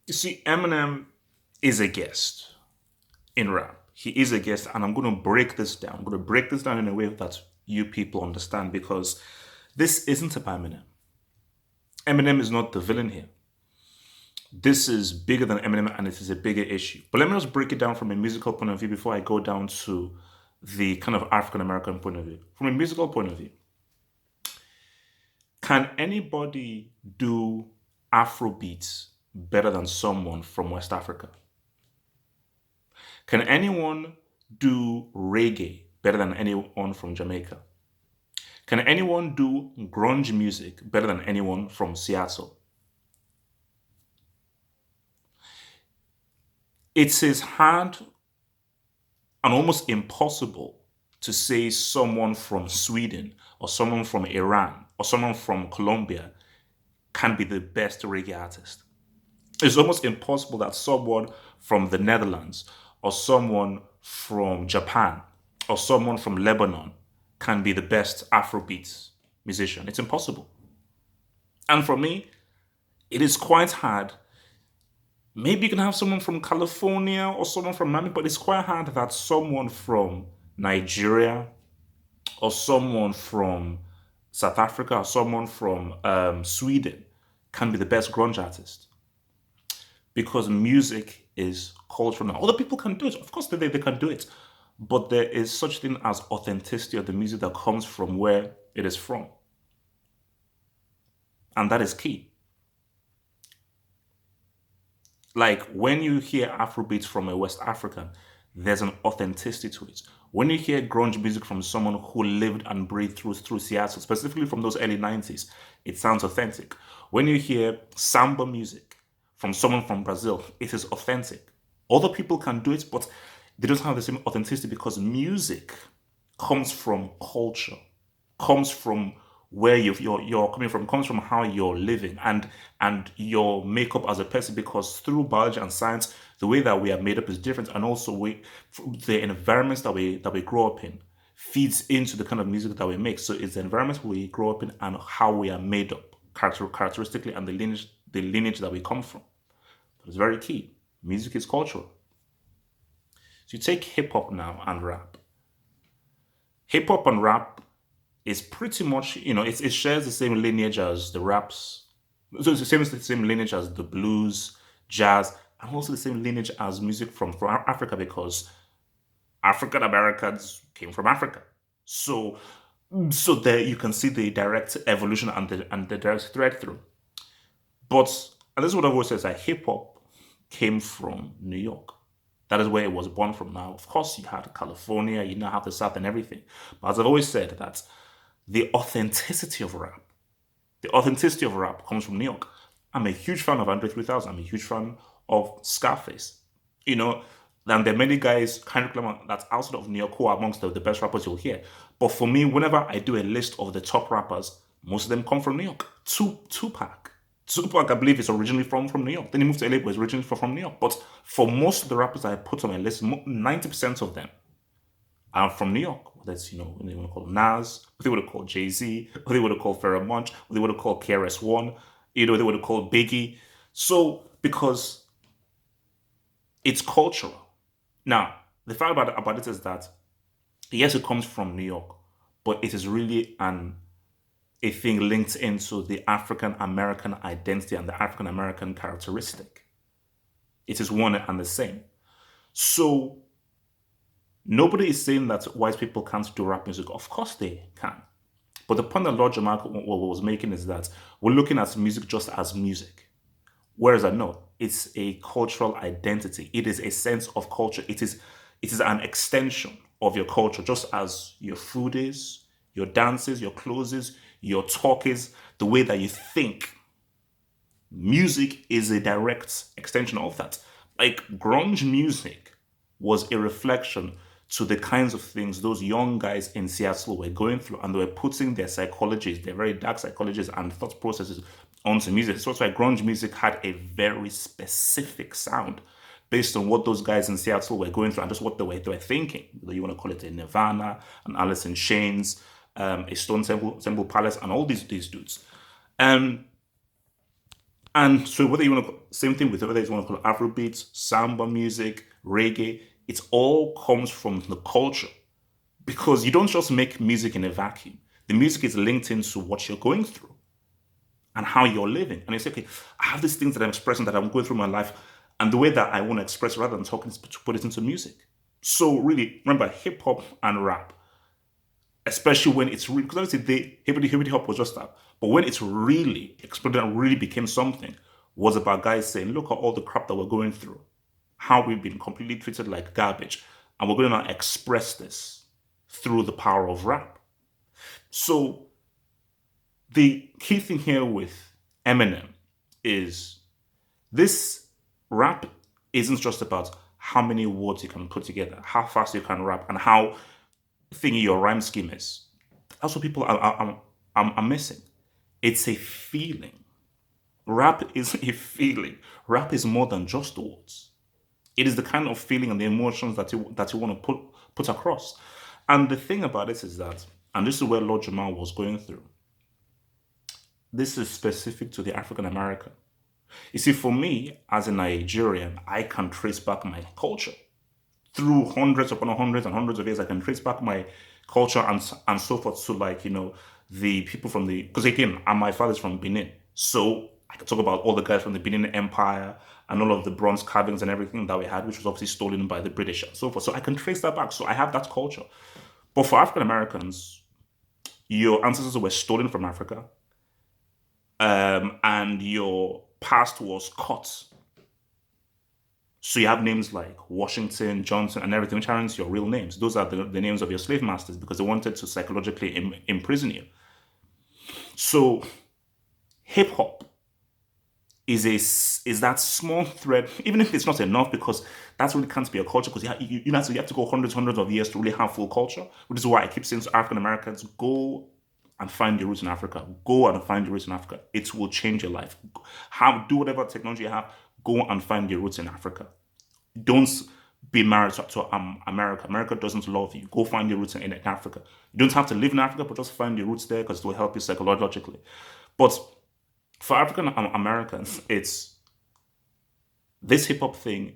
You see, Eminem is a guest in rap. He is a guest, and I'm going to break this down. I'm going to break this down in a way that you people understand because this isn't about Eminem. Eminem is not the villain here. This is bigger than Eminem and it is a bigger issue. But let me just break it down from a musical point of view before I go down to the kind of African American point of view. From a musical point of view, can anybody do Afro beats better than someone from West Africa? Can anyone do reggae better than anyone from Jamaica? Can anyone do grunge music better than anyone from Seattle? It is hard and almost impossible to say someone from Sweden or someone from Iran or someone from Colombia can be the best reggae artist. It's almost impossible that someone from the Netherlands or someone from Japan or someone from Lebanon can be the best Afrobeats musician. It's impossible. And for me, it is quite hard. Maybe you can have someone from California or someone from Miami, but it's quite hard that someone from Nigeria or someone from South Africa or someone from Sweden can be the best grunge artist because music is cultural now. Other people can do it. Of course, they can do it. But there is such thing as authenticity of the music that comes from where it is from. And that is key. Like when you hear Afrobeats from a West African, there's an authenticity to it. When you hear grunge music from someone who lived and breathed through Seattle, specifically from those early 90s, it sounds authentic. When you hear samba music from someone from Brazil, it is authentic. Other people can do it, but they don't have the same authenticity because music comes from culture, comes from where you're coming from, comes from how you're living and your makeup as a person. Because through biology and science, the way that we are made up is different, and also the environments that we grow up in feeds into the kind of music that we make. So it's the environment we grow up in and how we are made up characteristically, and the lineage that we come from. It's very key. Music is cultural. So you take hip hop now and rap. Hip hop and rap is pretty much, it shares the same lineage as the raps. So it's the same lineage as the blues, jazz, and also the same lineage as music from Africa because African Americans came from Africa. So so there you can see the direct evolution and the direct thread through. But and this is what I've always said is that hip hop came from New York. That is where it was born from. Now, of course, you had California, you now have the South and everything. But as I've always said, that the authenticity of rap, the authenticity of rap comes from New York. I'm a huge fan of Andre 3000. I'm a huge fan of Scarface. You know, and there are many guys, Kendrick Lamar, that's outside of New York who are amongst the best rappers you'll hear. But for me, whenever I do a list of the top rappers, most of them come from New York. Tupac. Tupac, I believe, is originally from New York. Then he moved to LA, but is originally from New York. But for most of the rappers I put on my list, 90% of them are from New York. That's, what they want to call Nas, what they would have called Jay-Z, what they would have called Pharoah Monch, what they would have called KRS-One, they would have called Biggie. So, because it's cultural. Now, the fact about it is that, yes, it comes from New York, but it is really a thing linked into the African American identity and the African American characteristic. It is one and the same. So nobody is saying that white people can't do rap music. Of course they can. But the point that Lord Jamaica was making is that we're looking at music just as music. Whereas I know it's a cultural identity. It is a sense of culture. It is an extension of your culture, just as your food is, your dances, your clothes is, your talk is, the way that you think. Music is a direct extension of that. Like grunge music was a reflection to the kinds of things those young guys in Seattle were going through, and they were putting their psychologies, their very dark psychologies and thought processes onto music. So that's why grunge music had a very specific sound based on what those guys in Seattle were going through and just what they were thinking. Whether you want to call it a Nirvana, an Alice in Chains, a Stone Temple Palace, and all these dudes. Um, And so whether you want to, same thing with whether you want to call it Afrobeats, samba music, reggae, it all comes from the culture because you don't just make music in a vacuum. The music is linked into what you're going through and how you're living. And you say, okay, I have these things that I'm expressing that I'm going through in my life. And the way that I want to express rather than talking is to put it into music. So really, remember hip hop and rap, especially when it's really, because obviously the hippity hop was just that. But when it's really exploded and really became something, was about guys saying, look at all the crap that we're going through, how we've been completely treated like garbage. And we're going to now express this through the power of rap. So the key thing here with Eminem is this rap isn't just about how many words you can put together, how fast you can rap, and how thingy your rhyme scheme is. That's what people are missing. It's a feeling. Rap is a feeling. Rap is more than just words. It is the kind of feeling and the emotions that you want to put across. And the thing about it is that, and this is where Lord Jamal was going through. This is specific to the African American. You see, for me, as a Nigerian, I can trace back my culture through hundreds upon hundreds and hundreds of years. I can trace back my culture and so forth to, like, the people from the, because again, my father's from Benin, so I can talk about all the guys from the Benin Empire and all of the bronze carvings and everything that we had, which was obviously stolen by the British and so forth. So I can trace that back. So I have that culture. But for African Americans, your ancestors were stolen from Africa, and your past was cut. So you have names like Washington, Johnson, and everything, which aren't your real names. Those are the names of your slave masters because they wanted to psychologically imprison you. So hip hop is that small thread, even if it's not enough, because that really can't be a culture. Because you have to go hundreds of years to really have full culture. Which is why I keep saying to African Americans, go and find your roots in Africa. Go and find your roots in Africa. It will change your life. Do whatever technology you have. Go and find your roots in Africa. Don't be married to America. America doesn't love you. Go find your roots in Africa. You don't have to live in Africa, but just find your roots there because it will help you psychologically. But for African Americans, it's this hip hop thing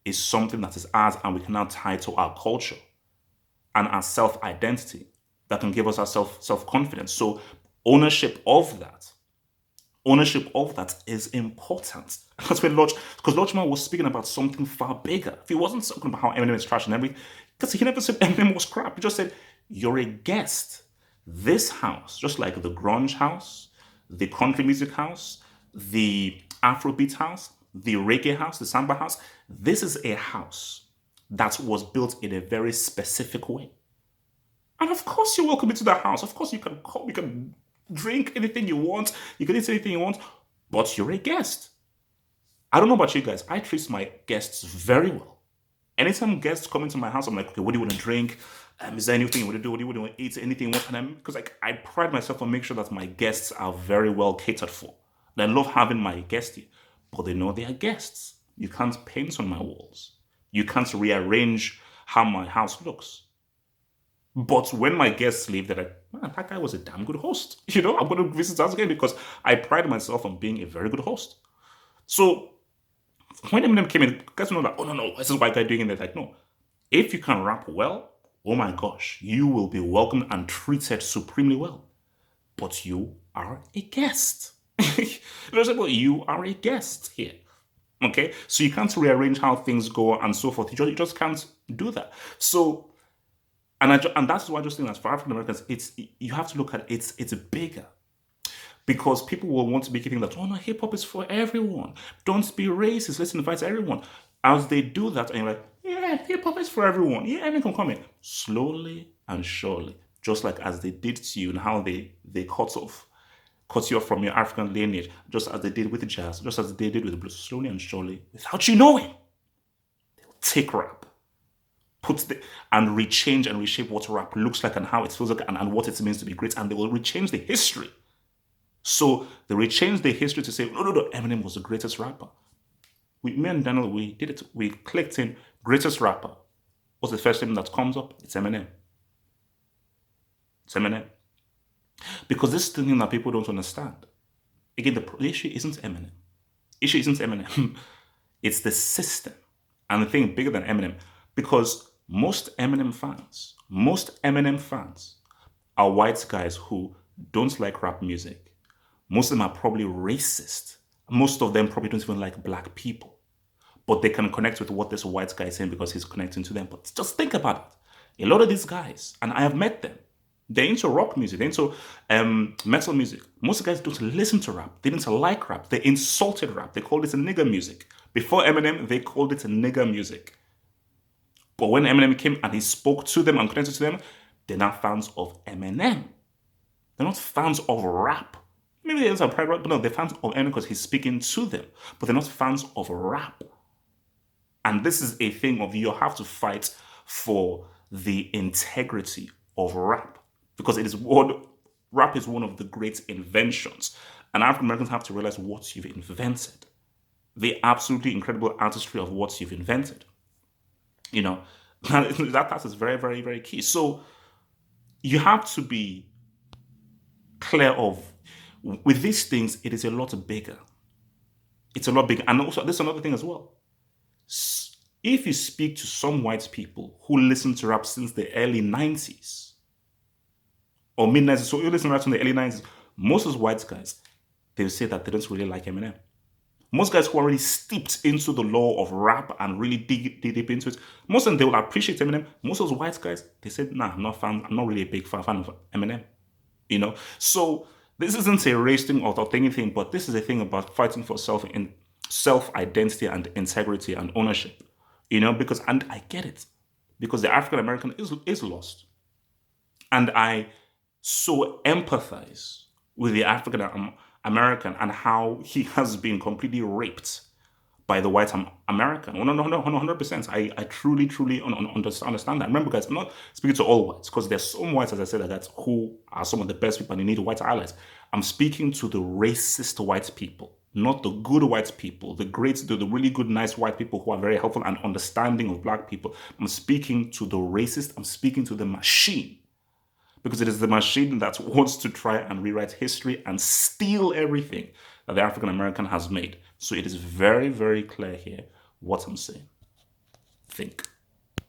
is something that is ours, and we can now tie to our culture and our self identity that can give us our self confidence. So ownership of that is important. That's when because Lodgeman was speaking about something far bigger. If he wasn't talking about how Eminem is trash and everything, because he never said Eminem was crap. He just said, you're a guest. This house, just like the grunge house, the country music house, the Afrobeat house, the reggae house, the samba house, this is a house that was built in a very specific way. And of course you're welcome into that house. Of course you can come, you can drink anything you want, you can eat anything you want, but you're a guest. I don't know about you guys. I treat my guests very well. Anytime guests come into my house, I'm like, okay, what do you want to drink? Is there anything you want to do? What do you want to eat? Anything you want? And because I pride myself on making sure that my guests are very well catered for. And I love having my guests here, but they know they are guests. You can't paint on my walls. You can't rearrange how my house looks. But when my guests leave, they're like, man, that guy was a damn good host. I'm going to visit us again because I pride myself on being a very good host. So when Eminem came in, guys were like, oh, no, this is white guy doing it. They're like, no. If you can rap well, oh my gosh, you will be welcomed and treated supremely well. But you are a guest. You are a guest here. Okay? So you can't rearrange how things go and so forth. You just can't do that. So, and that's why I just think that for African Americans, you have to look at it's bigger. Because people will want to be thinking that, oh no, hip hop is for everyone. Don't be racist. Let's invite everyone. As they do that, and you're like, yeah, hip hop is for everyone. Yeah, everyone can come in. Slowly and surely, just like as they did to you and how they cut you off from your African lineage, just as they did with jazz, just as they did with blues, slowly and surely, without you knowing, they'll take rap, and rechange and reshape what rap looks like and how it feels like and what it means to be great, and they will rechange the history. So they rechange the history to say, no, Eminem was the greatest rapper. Me and Daniel, we did it. We clicked in greatest rapper. What's the first name that comes up? It's Eminem. It's Eminem. Because this is the thing that people don't understand. Again, the issue isn't Eminem. issue isn't Eminem. It's the system. And the thing bigger than Eminem, because most Eminem fans are white guys who don't like rap music. Most of them are probably racist. Most of them probably don't even like black people. But they can connect with what this white guy is saying because he's connecting to them. But just think about it. A lot of these guys, and I have met them, they're into rock music, they're into metal music. Most guys don't listen to rap. They didn't like rap. They insulted rap. They called it a nigger music. Before Eminem, they called it a nigger music. But when Eminem came and he spoke to them and connected to them, they're now fans of Eminem. They're not fans of rap. Maybe they're some private, but no, they're fans of Eminem because he's speaking to them. But they're not fans of rap. And this is a thing of you have to fight for the integrity of rap. Because rap is one of the great inventions. And African Americans have to realize what you've invented. The absolutely incredible artistry of what you've invented. You know, that is very, very, very key. So you have to be clear of, with these things, it is a lot bigger. It's a lot bigger. And also, there's another thing as well. If you speak to some white people who listen to rap since the early 90s or mid 90s, so you listen to rap in the early 90s, most of those white guys, they'll say that they don't really like Eminem. Most guys who are already steeped into the lore of rap and really dig deep into it, most of them, they will appreciate Eminem. Most of those white guys, they said, nah, I'm not really a big fan of Eminem. You know? So this isn't a race thing or anything, but this is a thing about fighting for self-identity and integrity and ownership. You know, and I get it. Because the African American is lost. And I so empathize with the African American and how he has been completely raped by the white American. 100%. I truly, truly understand that. Remember, guys, I'm not speaking to all whites because there's some whites, as I said, that who are some of the best people and you need white allies. I'm speaking to the racist white people, not the good white people, the really good, nice white people who are very helpful and understanding of black people. I'm speaking to the racist. I'm speaking to the machine. Because it is the machine that wants to try and rewrite history and steal everything that the African American has made. So it is very, very clear here what I'm saying. Think.